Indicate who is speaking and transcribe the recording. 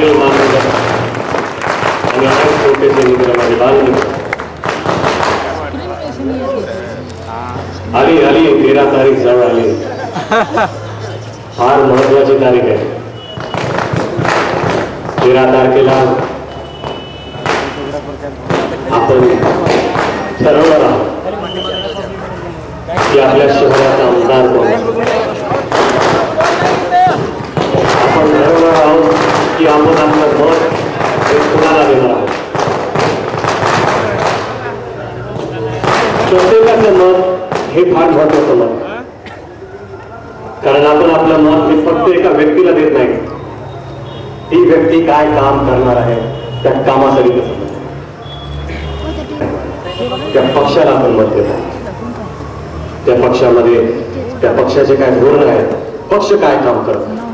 Speaker 1: आदरणीय माननीय आणि अनेक छोटेसे मित्र माझे बालमित्र आली आली 13 तारीख जवळ आली. फार महत्वाची तारीख आहे. 13 तारखेला आपण ठरवणार आहोत की आपल्या शहराचा आमदार कोण. आपण ठरवणार आहोत की आपण आपलं मत हे कुणाला देणार आहोत. प्रत्येकाचं मत हे फार महत्वाचं मत, कारण आपण आपलं मत हे फक्त एका व्यक्तीला देत नाही. ती व्यक्ती काय काम करणार आहे त्या कामासाठी त्या पक्षाला आपण मत देतो. त्या पक्षामध्ये त्या पक्षाचे काय धोरण आहे, पक्ष काय काम करतो